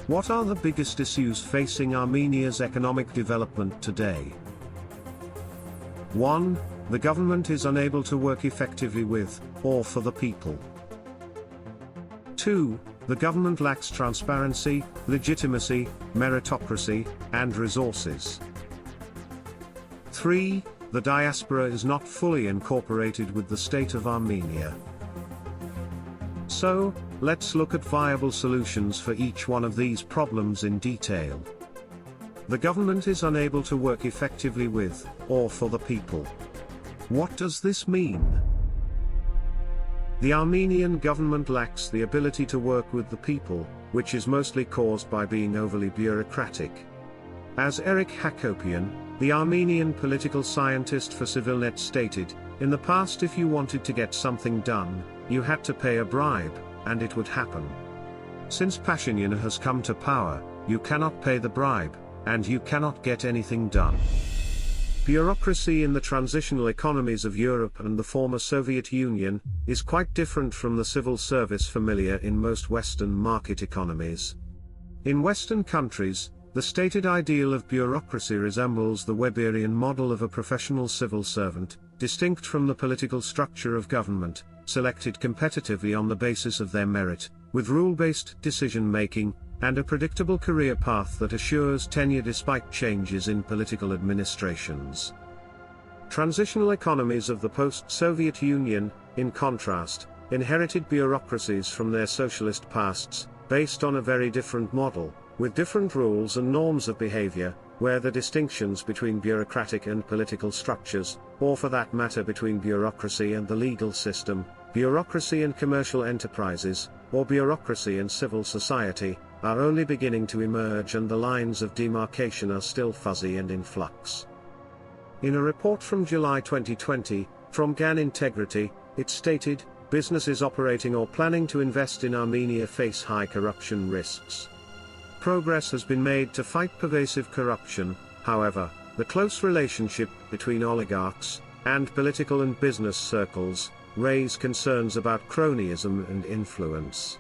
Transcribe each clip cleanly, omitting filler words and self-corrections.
What are the biggest issues facing Armenia's economic development today? 1. The government is unable to work effectively with, or for the people. 2. The government lacks transparency, legitimacy, meritocracy, and resources. 3. The diaspora is not fully incorporated with the state of Armenia. So, let's look at viable solutions for each one of these problems in detail. The government is unable to work effectively with, or for the people. What does this mean? The Armenian government lacks the ability to work with the people, which is mostly caused by being overly bureaucratic. As Eric Hakopian, the Armenian political scientist for CivilNet stated, in the past if you wanted to get something done, you had to pay a bribe, and it would happen. Since Pashinyan has come to power, you cannot pay the bribe, and you cannot get anything done. Bureaucracy in the transitional economies of Europe and the former Soviet Union is quite different from the civil service familiar in most Western market economies. In Western countries, the stated ideal of bureaucracy resembles the Weberian model of a professional civil servant, distinct from the political structure of government, selected competitively on the basis of their merit, with rule-based decision-making, and a predictable career path that assures tenure despite changes in political administrations. Transitional economies of the post-Soviet Union, in contrast, inherited bureaucracies from their socialist pasts, based on a very different model, with different rules and norms of behavior, where the distinctions between bureaucratic and political structures, or for that matter between bureaucracy and the legal system, bureaucracy and commercial enterprises, or bureaucracy and civil society, are only beginning to emerge and the lines of demarcation are still fuzzy and in flux. In a report from July 2020, from GAN Integrity, it stated, businesses operating or planning to invest in Armenia face high corruption risks. Progress has been made to fight pervasive corruption, however, the close relationship between oligarchs and political and business circles raise concerns about cronyism and influence.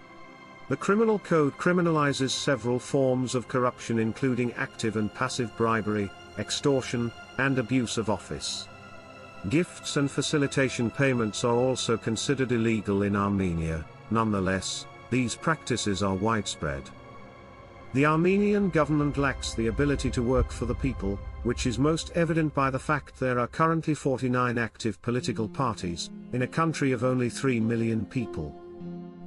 The criminal code criminalizes several forms of corruption including active and passive bribery, extortion, and abuse of office. Gifts and facilitation payments are also considered illegal in Armenia. Nonetheless, these practices are widespread. The Armenian government lacks the ability to work for the people, which is most evident by the fact there are currently 49 active political parties, in a country of only 3 million people.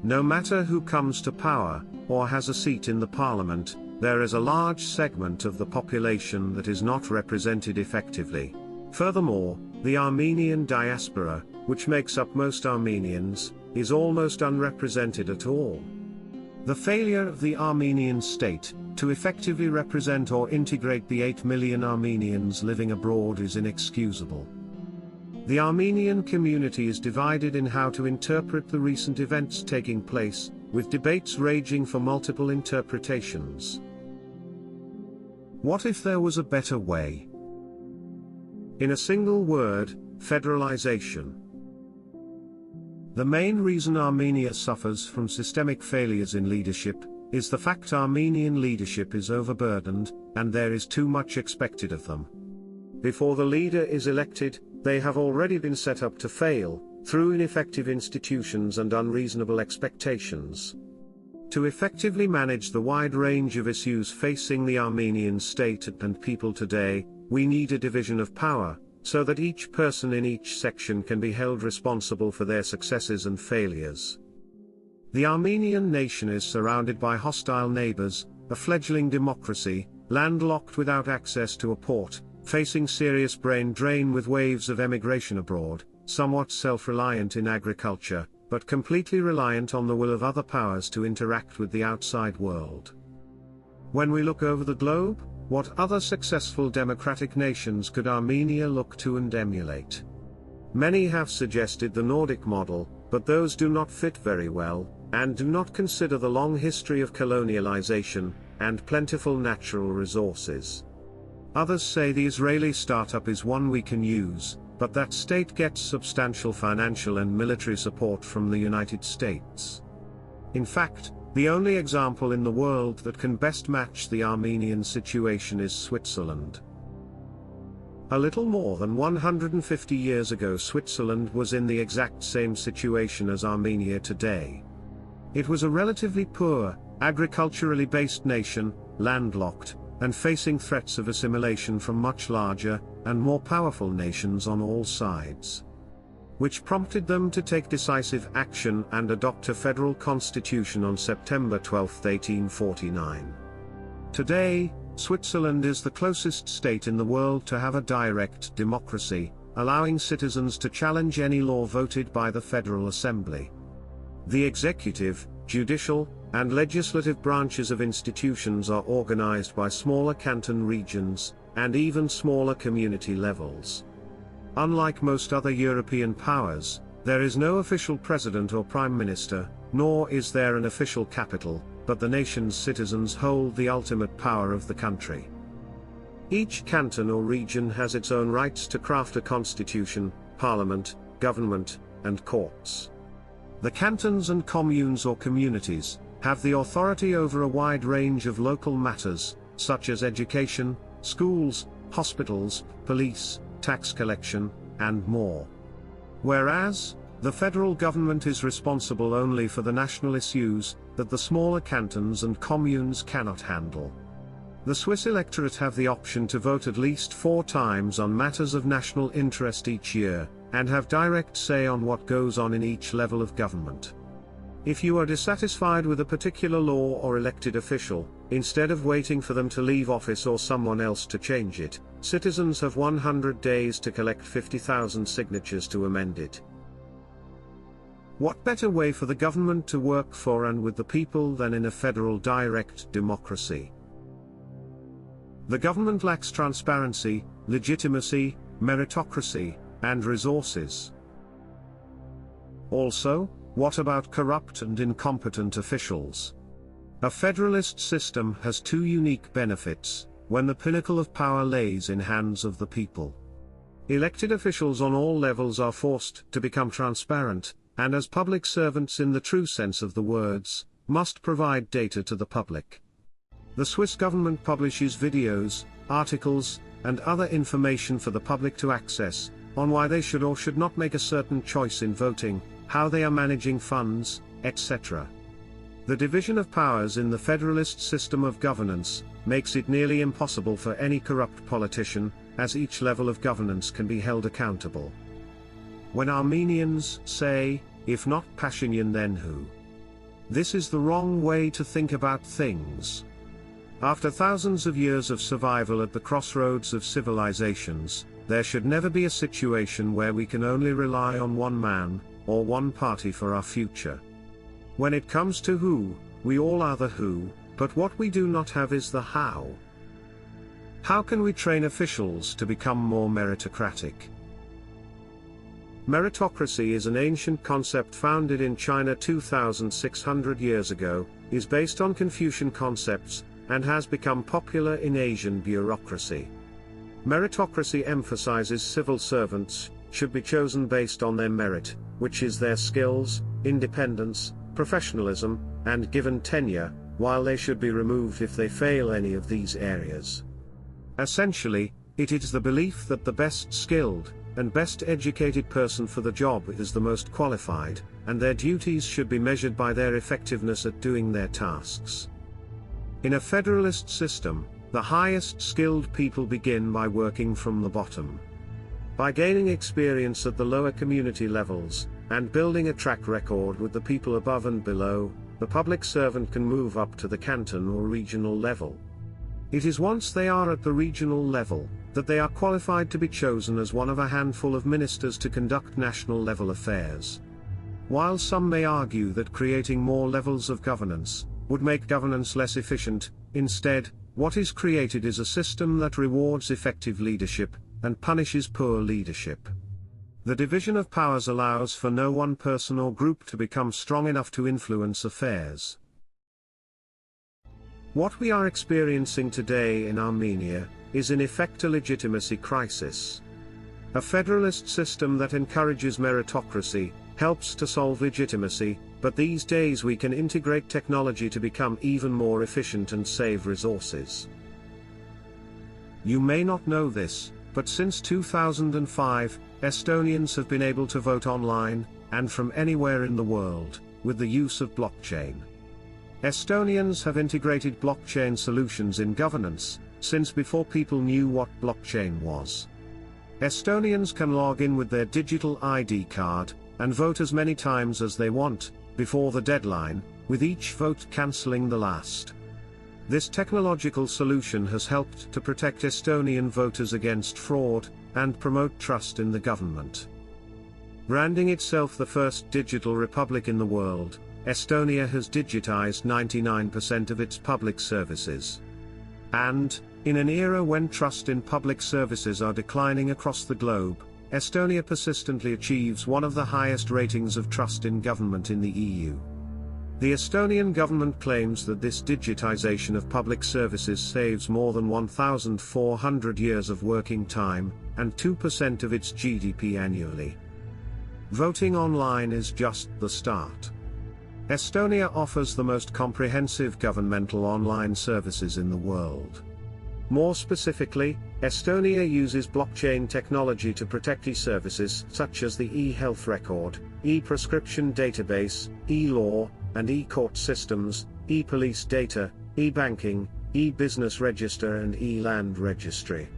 No matter who comes to power, or has a seat in the parliament, there is a large segment of the population that is not represented effectively. Furthermore, the Armenian diaspora, which makes up most Armenians, is almost unrepresented at all. The failure of the Armenian state to effectively represent or integrate the 8 million Armenians living abroad is inexcusable. The Armenian community is divided in how to interpret the recent events taking place, with debates raging for multiple interpretations. What if there was a better way? In a single word, federalization. The main reason Armenia suffers from systemic failures in leadership is the fact Armenian leadership is overburdened, and there is too much expected of them. Before the leader is elected, they have already been set up to fail, through ineffective institutions and unreasonable expectations. To effectively manage the wide range of issues facing the Armenian state and people today, we need a division of power, so that each person in each section can be held responsible for their successes and failures. The Armenian nation is surrounded by hostile neighbors, a fledgling democracy, landlocked without access to a port, facing serious brain drain with waves of emigration abroad, somewhat self-reliant in agriculture, but completely reliant on the will of other powers to interact with the outside world. When we look over the globe, what other successful democratic nations could Armenia look to and emulate? Many have suggested the Nordic model, but those do not fit very well, and do not consider the long history of colonialization, and plentiful natural resources. Others say the Israeli startup is one we can use, but that state gets substantial financial and military support from the United States. In fact, The only example in the world that can best match the Armenian situation is Switzerland. A little more than 150 years ago, Switzerland was in the exact same situation as Armenia today. It was a relatively poor, agriculturally based nation, landlocked, and facing threats of assimilation from much larger, and more powerful nations on all sides, which prompted them to take decisive action and adopt a federal constitution on September 12, 1849. Today, Switzerland is the closest state in the world to have a direct democracy, allowing citizens to challenge any law voted by the Federal Assembly. The executive, judicial, and legislative branches of institutions are organized by smaller canton regions, and even smaller community levels. Unlike most other European powers, there is no official president or prime minister, nor is there an official capital, but the nation's citizens hold the ultimate power of the country. Each canton or region has its own rights to craft a constitution, parliament, government, and courts. The cantons and communes or communities have the authority over a wide range of local matters, such as education, schools, hospitals, police, tax collection, and more. Whereas, the federal government is responsible only for the national issues that the smaller cantons and communes cannot handle. The Swiss electorate have the option to vote at least 4 times on matters of national interest each year, and have direct say on what goes on in each level of government. If you are dissatisfied with a particular law or elected official, instead of waiting for them to leave office or someone else to change it, citizens have 100 days to collect 50,000 signatures to amend it. What better way for the government to work for and with the people than in a federal direct democracy? The government lacks transparency, legitimacy, meritocracy, and resources. Also, what about corrupt and incompetent officials? A federalist system has 2 unique benefits, when the pinnacle of power lays in hands of the people. Elected officials on all levels are forced to become transparent, and as public servants in the true sense of the words, must provide data to the public. The Swiss government publishes videos, articles, and other information for the public to access, on why they should or should not make a certain choice in voting, how they are managing funds, etc. The division of powers in the federalist system of governance makes it nearly impossible for any corrupt politician, as each level of governance can be held accountable. When Armenians say, "If not Pashinyan then who?" this is the wrong way to think about things. After thousands of years of survival at the crossroads of civilizations, there should never be a situation where we can only rely on one man, or one party for our future. When it comes to who, we all are the who, but what we do not have is the how. How can we train officials to become more meritocratic? Meritocracy is an ancient concept founded in China 2,600 years ago, is based on Confucian concepts, and has become popular in Asian bureaucracy. Meritocracy emphasizes civil servants should be chosen based on their merit, which is their skills, independence, professionalism, and given tenure, while they should be removed if they fail any of these areas. Essentially, it is the belief that the best skilled and best educated person for the job is the most qualified, and their duties should be measured by their effectiveness at doing their tasks. In a federalist system, the highest skilled people begin by working from the bottom. By gaining experience at the lower community levels, and building a track record with the people above and below, the public servant can move up to the canton or regional level. It is once they are at the regional level, that they are qualified to be chosen as one of a handful of ministers to conduct national level affairs. While some may argue that creating more levels of governance would make governance less efficient, instead, what is created is a system that rewards effective leadership, and punishes poor leadership. The division of powers allows for no one person or group to become strong enough to influence affairs. What we are experiencing today in Armenia is in effect a legitimacy crisis. A federalist system that encourages meritocracy helps to solve legitimacy, but these days we can integrate technology to become even more efficient and save resources. You may not know this, but since 2005, Estonians have been able to vote online, and from anywhere in the world, with the use of blockchain. Estonians have integrated blockchain solutions in governance, since before people knew what blockchain was. Estonians can log in with their digital ID card, and vote as many times as they want, before the deadline, with each vote cancelling the last. This technological solution has helped to protect Estonian voters against fraud, and promote trust in the government. Branding itself the first digital republic in the world, Estonia has digitized 99% of its public services. And, in an era when trust in public services are declining across the globe, Estonia persistently achieves one of the highest ratings of trust in government in the EU. The Estonian government claims that this digitization of public services saves more than 1,400 years of working time, and 2% of its GDP annually. Voting online is just the start. Estonia offers the most comprehensive governmental online services in the world. More specifically, Estonia uses blockchain technology to protect e-services such as the e-health record, e-prescription database, e-law, and e-court systems, e-police data, e-banking, e-business register and e-land registry.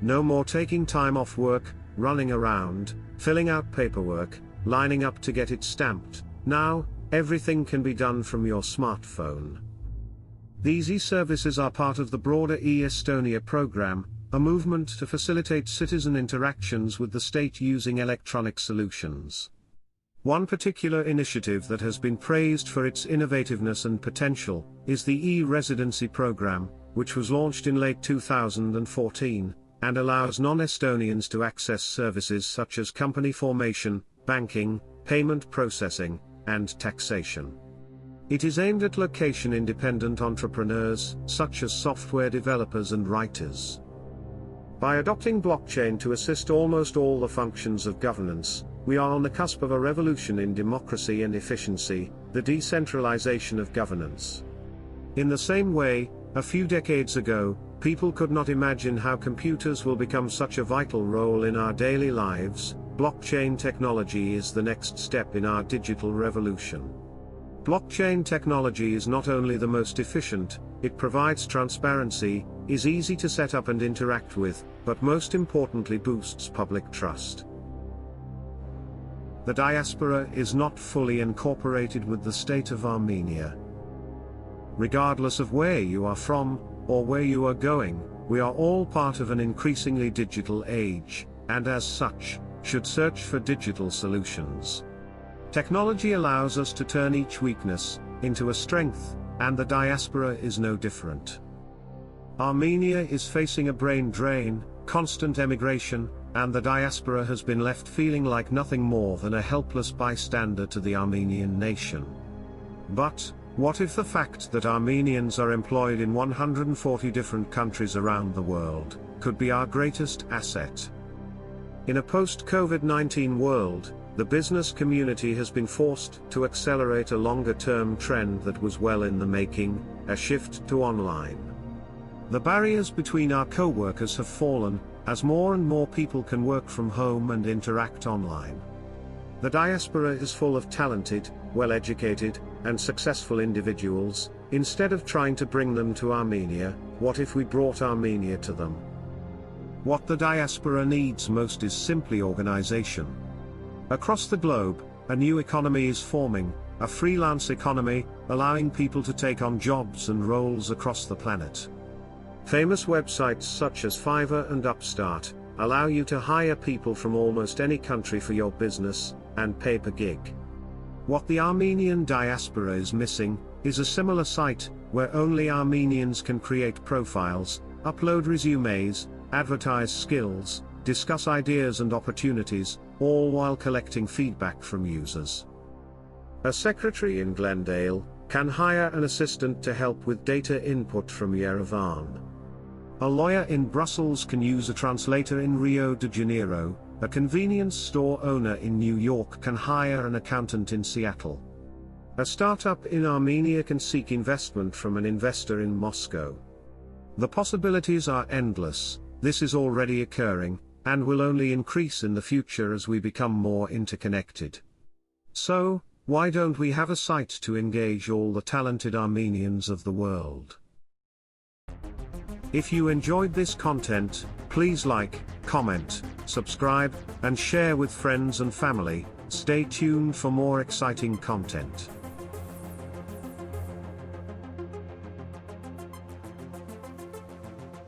No more taking time off work, running around, filling out paperwork, lining up to get it stamped. Now, everything can be done from your smartphone. These e-services are part of the broader e-Estonia program, a movement to facilitate citizen interactions with the state using electronic solutions. One particular initiative that has been praised for its innovativeness and potential is the e-residency program, which was launched in late 2014, and allows non-Estonians to access services such as company formation, banking, payment processing, and taxation. It is aimed at location-independent entrepreneurs, such as software developers and writers. By adopting blockchain to assist almost all the functions of governance, we are on the cusp of a revolution in democracy and efficiency, the decentralization of governance. In the same way, a few decades ago, people could not imagine how computers will become such a vital role in our daily lives. Blockchain technology is the next step in our digital revolution. Blockchain technology is not only the most efficient, it provides transparency, is easy to set up and interact with, but most importantly boosts public trust. The diaspora is not fully incorporated with the state of Armenia. Regardless of where you are from, or where you are going, we are all part of an increasingly digital age, and as such, should search for digital solutions. Technology allows us to turn each weakness into a strength, and the diaspora is no different. Armenia is facing a brain drain, constant emigration, and the diaspora has been left feeling like nothing more than a helpless bystander to the Armenian nation. But, what if the fact that Armenians are employed in 140 different countries around the world could be our greatest asset? In a post-COVID-19 world, the business community has been forced to accelerate a longer-term trend that was well in the making, a shift to online. The barriers between our co-workers have fallen, as more and more people can work from home and interact online. The diaspora is full of talented, well-educated, and successful individuals. Instead of trying to bring them to Armenia, what if we brought Armenia to them? What the diaspora needs most is simply organization. Across the globe, a new economy is forming, a freelance economy, allowing people to take on jobs and roles across the planet. Famous websites such as Fiverr and Upstart allow you to hire people from almost any country for your business, and pay per gig. What the Armenian diaspora is missing is a similar site, where only Armenians can create profiles, upload resumes, advertise skills, discuss ideas and opportunities, all while collecting feedback from users. A secretary in Glendale can hire an assistant to help with data input from Yerevan. A lawyer in Brussels can use a translator in Rio de Janeiro. A convenience store owner in New York can hire an accountant in Seattle. A startup in Armenia can seek investment from an investor in Moscow. The possibilities are endless. This is already occurring, and will only increase in the future as we become more interconnected. So, why don't we have a site to engage all the talented Armenians of the world? If you enjoyed this content, please like, comment, subscribe, and share with friends and family. Stay tuned for more exciting content.